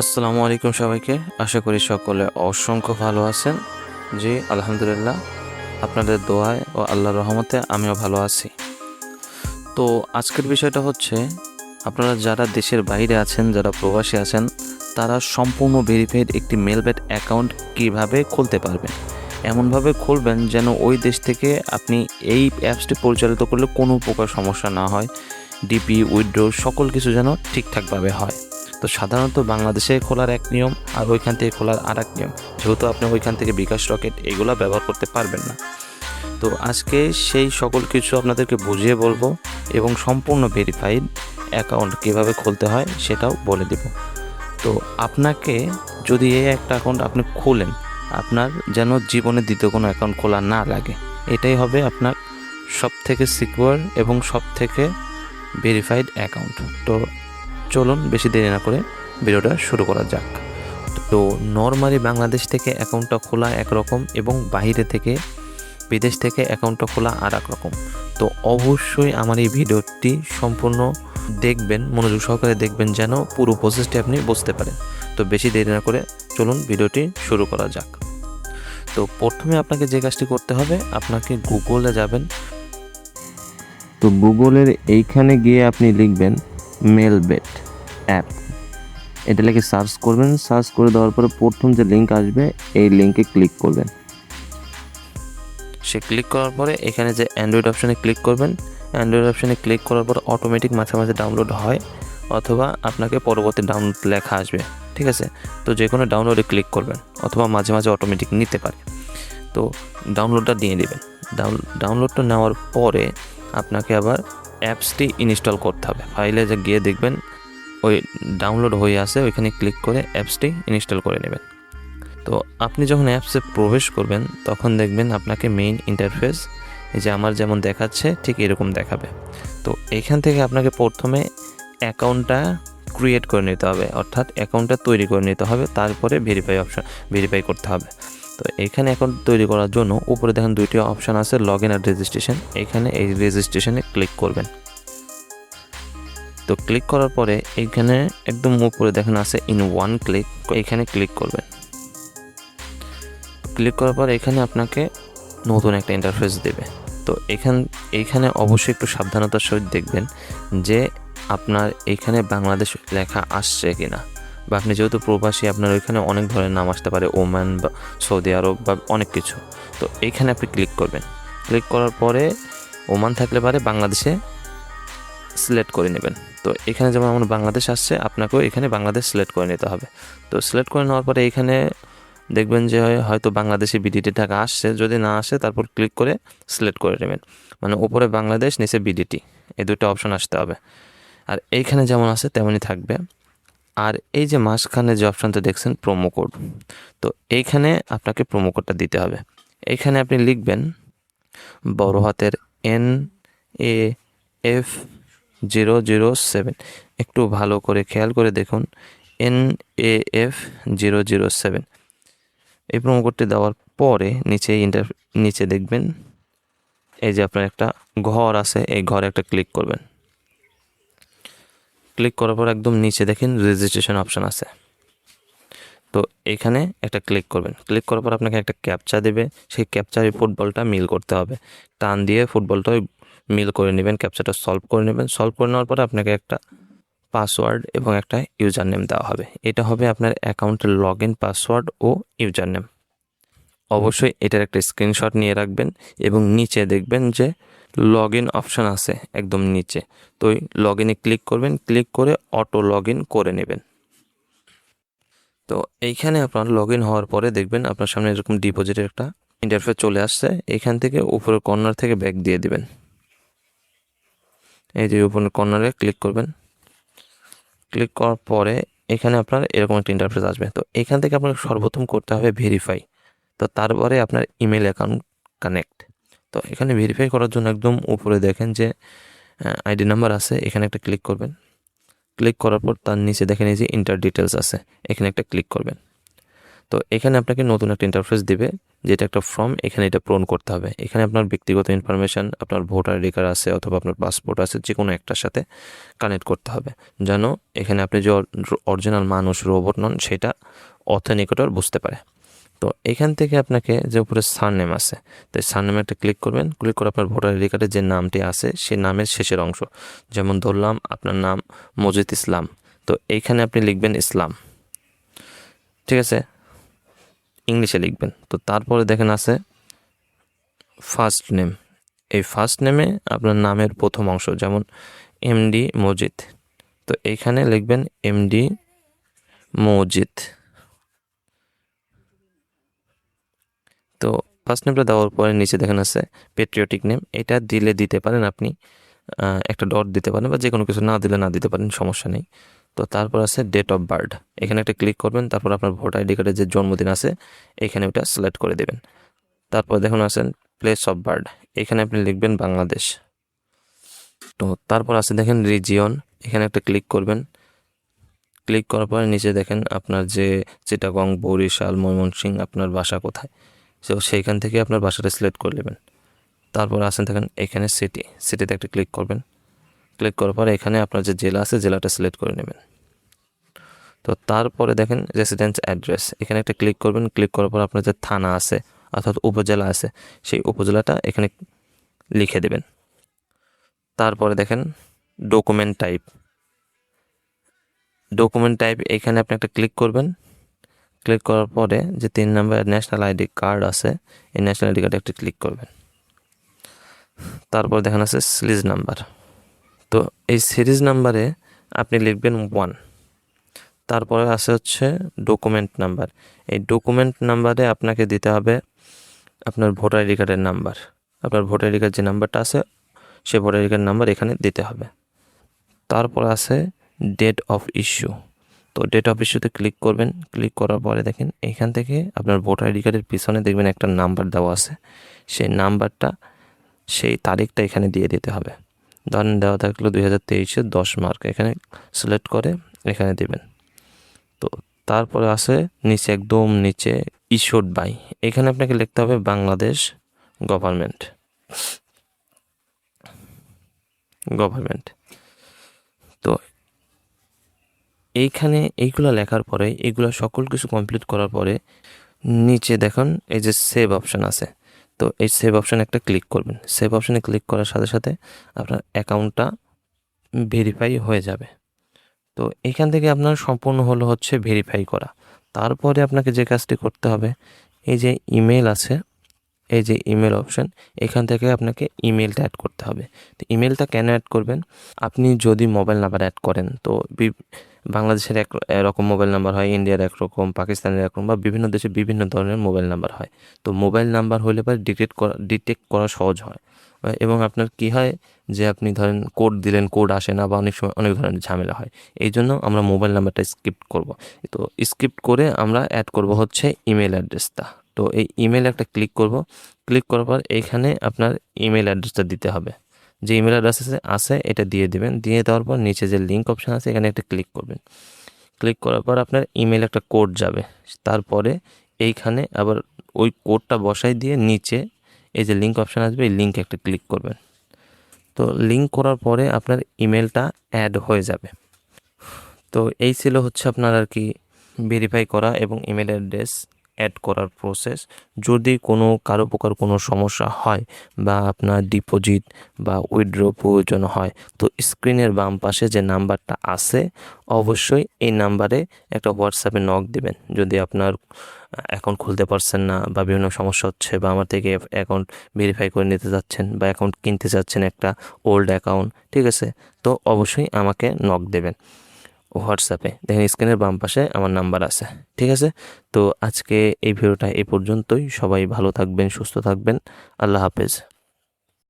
আসসালামু আলাইকুম সবাইকে। আশা করি সকলে অসংখ্য ভালো আছেন। জি আলহামদুলিল্লাহ, আপনাদের দোয়ায় ও আল্লাহর রহমতে আমিও ভালো আছি। তো আজকের বিষয়টা হচ্ছে, আপনারা যারা দেশের বাইরে আছেন, যারা প্রবাসী আছেন, তারা সম্পূর্ণ ভেরিফাইড একটি মেলবেট অ্যাকাউন্ট কিভাবে খুলতে পারবেন। এমনভাবে খুলবেন যেন ওই দেশ থেকে আপনি এই অ্যাপসটি পরিচালিত করলে কোনো প্রকার সমস্যা না হয়। ডিপি উইথড্র সকল কিছু যেন ঠিকঠাকভাবে হয়। তো সাধারণত বাংলাদেশে খোলার এক নিয়ম আর ওইখান থেকে খোলার আর এক নিয়ম, যেহেতু আপনি ওইখান থেকে বিকাশ রকেট এগুলো ব্যবহার করতে পারবেন না। তো আজকে সেই সকল কিছু আপনাদেরকে বুঝিয়ে বলবো এবং সম্পূর্ণ ভেরিফাইড অ্যাকাউন্ট কীভাবে খুলতে হয় সেটাও বলে দেব। তো আপনাকে যদি এই একটা অ্যাকাউন্ট আপনি খোলেন, আপনার যেন জীবনে দ্বিতীয় কোনো অ্যাকাউন্ট খোলা না লাগে। এটাই হবে আপনার সব থেকে সিকিউর এবং সব থেকে ভেরিফাইড অ্যাকাউন্ট। তো চলুন বেশি দেরি না করে ভিডিওটা শুরু করা যাক। তো নর্মালি বাংলাদেশ থেকে অ্যাকাউন্টটা খোলা একরকম এবং বাইরে থেকে বিদেশ থেকে অ্যাকাউন্টটা খোলা আর এক রকম। তো অবশ্যই আমার এই ভিডিওটি সম্পূর্ণ দেখবেন, মনোযোগ সহকারে দেখবেন যেন পুরো প্রসেসটি আপনি বুঝতে পারেন। তো বেশি দেরি না করে চলুন ভিডিওটি শুরু করা যাক। তো প্রথমে আপনাকে যে কাজটি করতে হবে, আপনাকে গুগলে যাবেন। তো গুগলের এইখানে গিয়ে আপনি লিখবেন মেলবেট অ্যাপ। এটা লিখে সার্চ করবেন। সার্চ করে দেওয়ার পরে প্রথম যে লিঙ্ক আসবে এই লিঙ্কে ক্লিক করবেন। সে ক্লিক করার পরে এখানে যে অ্যান্ড্রয়েড অপশানে ক্লিক করবেন। অ্যান্ড্রয়েড অপশানে ক্লিক করার পর অটোমেটিক মাঝে মাঝে ডাউনলোড হয়, অথবা আপনাকে পরবর্তী ডাউনলোড লেখা আসবে। ঠিক আছে, তো যে কোনো ডাউনলোডে ক্লিক করবেন, অথবা মাঝে মাঝে অটোমেটিক নিতে পারে। তো ডাউনলোডটা দিয়ে দেবেন। ডাউনলোডটা নেওয়ার পরে আপনাকে আবার অ্যাপসটি ইনস্টল করতে হবে। ফাইলে যে গিয়ে দেখবেন ওই ডাউনলোড হয়ে আসে, ওইখানে ক্লিক করে অ্যাপসটি ইনস্টল করে নেবেন। তো আপনি যখন অ্যাপসে প্রবেশ করবেন তখন দেখবেন আপনাকে মেইন ইন্টারফেস এই যে আমার যেমন দেখাচ্ছে ঠিক এরকম দেখাবে। তো এইখান থেকে আপনাকে প্রথমে অ্যাকাউন্টটা ক্রিয়েট করে নিতে হবে, অর্থাৎ অ্যাকাউন্টটা তৈরি করে নিতে হবে, তারপরে ভেরিফাই করতে হবে। তো এখানে অ্যাকাউন্ট তৈরি করার জন্য উপরে দেখেন দুইটি অপশান আছে, লগ ইন আর রেজিস্ট্রেশন। এখানে এই রেজিস্ট্রেশনে ক্লিক করবেন। তো ক্লিক করার পরে এইখানে একদম উপরে দেখেন আছে ইন ওয়ান ক্লিক, এখানে ক্লিক করবেন। ক্লিক করার পর এখানে আপনাকে নতুন একটা ইন্টারফেস দেবে। তো এইখানে অবশ্যই একটু সাবধানতার সহিত দেখবেন যে আপনার এইখানে বাংলাদেশ লেখা আসছে কিনা, বা আপনি যেহেতু প্রবাসী আপনার ওইখানে অনেক ধরনের নাম আসতে পারে, ওমান বা সৌদি আরব বা অনেক কিছু। তো এইখানে আপনি ক্লিক করবেন। ক্লিক করার পরে ওমান থাকলে পারে বাংলাদেশে সিলেক্ট করে নেবেন। তো এখানে যেমন আমার বাংলাদেশ আসছে, আপনাকেও এখানে বাংলাদেশ সিলেক্ট করে নিতে হবে। তো সিলেক্ট করে নেওয়ার পরে এখানে দেখবেন যে হয়তো বাংলাদেশি বিডিটি টাকা আসছে, যদি না আসে তারপর ক্লিক করে সিলেক্ট করে নেবেন। মানে উপরে বাংলাদেশ, নিচে বিডিটি, এই দুটো অপশন আসতে হবে। আর এইখানে যেমন আছে তেমনই থাকবে। আর এই যে মাঝখানে যে অপশানটা দেখছেন প্রোমো কোড, তো এইখানে আপনাকে প্রোমো কোডটা দিতে হবে। এইখানে আপনি লিখবেন বড় হাতের NAF007। একটু ভালো করে খেয়াল করে দেখুন, NAF007। এই প্রোমো কোডটি দেওয়ার পরে নিচে দেখবেন এই যে আপনার একটা ঘর আছে, এই ঘরে একটা ক্লিক করবেন। ক্লিক করার পর একদম নিচে দেখেন রেজিস্ট্রেশন অপশান আছে, তো এখানে একটা ক্লিক করবেন। ক্লিক করার পর আপনাকে একটা ক্যাপচা দেবে, সেই ক্যাপচারে ফুটবলটা মিল করতে হবে। টান দিয়ে ফুটবলটা মিল করে নেবেন, ক্যাপচাটা সলভ করে নেবেন। সলভ করে নেওয়ার পরে আপনাকে একটা পাসওয়ার্ড এবং একটা ইউজার নেম দেওয়া হবে। এটা হবে আপনার অ্যাকাউন্টের লগ ইন পাসওয়ার্ড ও ইউজার নেম। অবশ্যই এটার একটা স্ক্রিনশট নিয়ে রাখবেন এবং নিচে দেখবেন যে লগ ইন অপশান আছে একদম নিচে, তো ওই লগ ইনে ক্লিক করবেন। ক্লিক করে অটো লগ ইন করে নেবেন। তো এইখানে আপনার লগ ইন হওয়ার পরে দেখবেন আপনার সামনে এরকম ডিপোজিটের একটা ইন্টারফেস চলে আসছে। এইখান থেকে উপরের কর্নার থেকে ব্যাক দিয়ে দিবেন। এই যে উপরের কর্নারে ক্লিক করবেন। ক্লিক করার পরে এখানে আপনার এরকম একটা ইন্টারফেস আসবে। তো এখান থেকে আপনাকে সর্বপ্রথম করতে হবে ভেরিফাই। তো তারপরে আপনার ইমেল অ্যাকাউন্ট কানেক্ট। তো এখানে ভেরিফাই করার জন্য একদম উপরে দেখেন যে আইডি নাম্বার আছে, এখানে একটা ক্লিক করবেন। ক্লিক করার পর তার নিচে দেখেন এই যে ইন্টার ডিটেলস আছে, এখানে একটা ক্লিক করবেন। তো এখানে আপনাকে নতুন একটা ইন্টারফেস দিবে, যেটা একটা ফর্ম, এখানে এটা পূরণ করতে হবে। এখানে আপনার ব্যক্তিগত ইনফরমেশান, আপনার ভোটার আইডি কার্ড আছে অথবা আপনার পাসপোর্ট আছে, যে কোনো একটার সাথে কানেক্ট করতে হবে, যেন এখানে আপনি যে অরিজিনাল মানুষ, রোবট নন, সেটা অথেন্টিকেটর বুঝতে পারে। তো এখান থেকে আপনাকে যে উপরে সারনেম আছে, তো সারনেমে একটা ক্লিক করবেন। ক্লিক করে আপনার ভোটার আইডি কার্ডে যে নামটি আছে সেই নামের শেষের অংশ, যেমন ধরলাম আপনার নাম মজিদ ইসলাম, তো এইখানে আপনি লিখবেন ইসলাম, ঠিক আছে, ইংলিশে লিখবেন। তো তারপরে দেখেন আছে ফার্স্ট নেম, এই ফার্স্ট নেমে আপনার নামের প্রথম অংশ, যেমন এমডি মজিদ, তো এইখানে লিখবেন এমডি মজিদ। তো ফার্স্ট নেমটা দেওয়ার পরে নিচে দেখেন আছে পেট্রিয়টিক নেম, এটা দিলে দিতে পারেন আপনি, একটা ডট দিতে পারেন, বা যে কোনো কিছু না দিলে না দিতে পারেন, সমস্যা নেই। তো তারপর আছে ডেট অফ বার্থ, এখানে একটা ক্লিক করবেন। তারপর আপনার ভোটার আইডি কার্ডের যে জন্মদিন আছে এখানে ওটা সিলেক্ট করে দেবেন। তারপর দেখুন আছেন প্লেস অফ বার্থ, এখানে আপনি লিখবেন বাংলাদেশ। তো তারপর আছে দেখেন রিজিয়ন, এখানে একটা ক্লিক করবেন। ক্লিক করার পরে নিচে দেখেন আপনার যে চিটাগং, বরিশাল, ময়মনসিংহ, আপনার বাসা কোথায়, তো সেইখান থেকে আপনার বাসাটা সিলেক্ট করে নেবেন। তারপর আসেন দেখেন এখানে সিটিতে একটা ক্লিক করবেন। ক্লিক করার পরে এখানে আপনার যে জেলা আছে জেলাটা সিলেক্ট করে নেবেন। তো তারপরে দেখেন রেসিডেন্স অ্যাড্রেস, এখানে একটা ক্লিক করবেন। ক্লিক করার পর আপনার যে থানা আছে অর্থাৎ উপজেলা আছে, সেই উপজেলাটা এখানে লিখে দেবেন। তারপরে দেখেন ডকুমেন্ট টাইপ, এখানে আপনি একটা ক্লিক করবেন। ক্লিক করার পরে যে 3 নম্বর ন্যাশনাল আইডি কার্ড আছে, এই ন্যাশনাল আইডি কার্ডে একটা ক্লিক করবেন। তারপর দেখেন আছে সিরিজ নাম্বার, তো এই সিরিজ নাম্বারে আপনি লিখবেন 1। তারপরে আছে হচ্ছে ডকুমেন্ট নাম্বার, এই ডকুমেন্ট নাম্বারে আপনাকে দিতে হবে আপনার ভোটার আইডি কার্ডের নাম্বার, আপনার ভোটার আইডি কার্ড যে নাম্বারটা আছে সে ভোটার আইডি কার্ড নাম্বার এখানে দিতে হবে। তারপর আছে ডেট অফ ইস্যু, তো ডেট অফ ইস্যুতে ক্লিক করবেন। ক্লিক করার পরে দেখেন এখান থেকে আপনার ভোটার আইডি কার্ডের পিছনে দেখবেন একটা নাম্বার দেওয়া আছে, সেই নাম্বারটা, সেই তারিখটা এখানে দিয়ে দিতে হবে। ধরেন দেওয়া থাকলো 2023-এর 10 মার্চ, এখানে সিলেক্ট করে এখানে দেবেন। তো তারপরে আছে নিচে, একদম নিচে ইস্যুড বাই, এখানে আপনাকে লিখতে হবে বাংলাদেশ গভর্নমেন্ট। তো এইখানে এইগুলো লেখার পরে, এইগুলো সকল কিছু কমপ্লিট করার পরে নিচে দেখুন এই যে সেভ অপশান আছে, তো এই সেভ অপশানে একটা ক্লিক করবেন। সেভ অপশানে ক্লিক করার সাথে সাথে আপনার অ্যাকাউন্টটা ভেরিফাই হয়ে যাবে। তো এখান থেকে আপনার সম্পূর্ণ হলো হচ্ছে ভেরিফাই করা। তারপরে আপনাকে যে কাজটি করতে হবে, এই যে ইমেল আছে, এই যে ইমেল অপশান, এখান থেকে আপনাকে ইমেলটা অ্যাড করতে হবে। তো ইমেলটা কেন অ্যাড করবেন, আপনি যদি মোবাইল নাম্বার অ্যাড করেন, তো বাংলাদেশের এরকম মোবাইল নাম্বার হয়, ইন্ডিয়ার একরকম, পাকিস্তানের একরকম, বা বিভিন্ন দেশে বিভিন্ন ধরনের মোবাইল নাম্বার হয়। তো মোবাইল নাম্বার হলে পরে ডিটেক্ট করা সহজ হয়, এবং আপনার কি হয় যে আপনি ধরেন কোড দিলেন, কোড আসে না, বা অনেক সময় অনেক ধরনের ঝামেলা হয়। এই জন্য আমরা মোবাইল নাম্বারটা স্কিপ করব। তো স্কিপ করে আমরা অ্যাড করব হচ্ছে ইমেল অ্যাড্রেসটা। তো এই ইমেলে একটা ক্লিক করব। ক্লিক করার পর এইখানে আপনার ইমেল অ্যাড্রেসটা দিতে হবে, যে ইমেল অ্যাড্রেস আছে এটা দিয়ে দেবেন। দিয়ে দেওয়ার পর নিচে যে লিঙ্ক অপশান আছে এখানে একটা ক্লিক করবেন। ক্লিক করার পর আপনার ইমেল একটা কোড যাবে, তারপরে এইখানে আবার ওই কোডটা বসাই দিয়ে নিচে এই যে লিঙ্ক অপশান আসবে, এই লিঙ্কে একটা ক্লিক করবেন। তো লিঙ্ক করার পরে আপনার ইমেলটা অ্যাড হয়ে যাবে। তো এই ছিল হচ্ছে আপনার আর কি ভেরিফাই করা এবং ইমেল অ্যাড্রেস অ্যাড করার প্রসেস। যদি কারো প্রকার কোনো সমস্যা হয়, বা আপনার ডিপোজিট বা উইথড্র প্রয়োজন হয়, তো স্ক্রিনের বাম পাশে যে নাম্বারটা আছে অবশ্যই এই নাম্বারে একটা হোয়াটসঅ্যাপে নক দিবেন। যদি আপনার অ্যাকাউন্ট খুলতে পারছেন না, বা বিভিন্ন সমস্যা হচ্ছে, বা আমার থেকে অ্যাকাউন্ট ভেরিফাই করে নিতে যাচ্ছেন, বা অ্যাকাউন্ট কিনতে চাচ্ছেন একটা ওল্ড অ্যাকাউন্ট, ঠিক আছে, তো অবশ্যই আমাকে নক দেবেন হোয়াটসঅ্যাপে। দেখেন স্ক্রিনের বাম পাশে আমার নাম্বার আছে, ঠিক আছে। তো আজকে এই ভিডিওটা এই পর্যন্তই। সবাই ভালো থাকবেন, সুস্থ থাকবেন। আল্লাহ হাফেজ।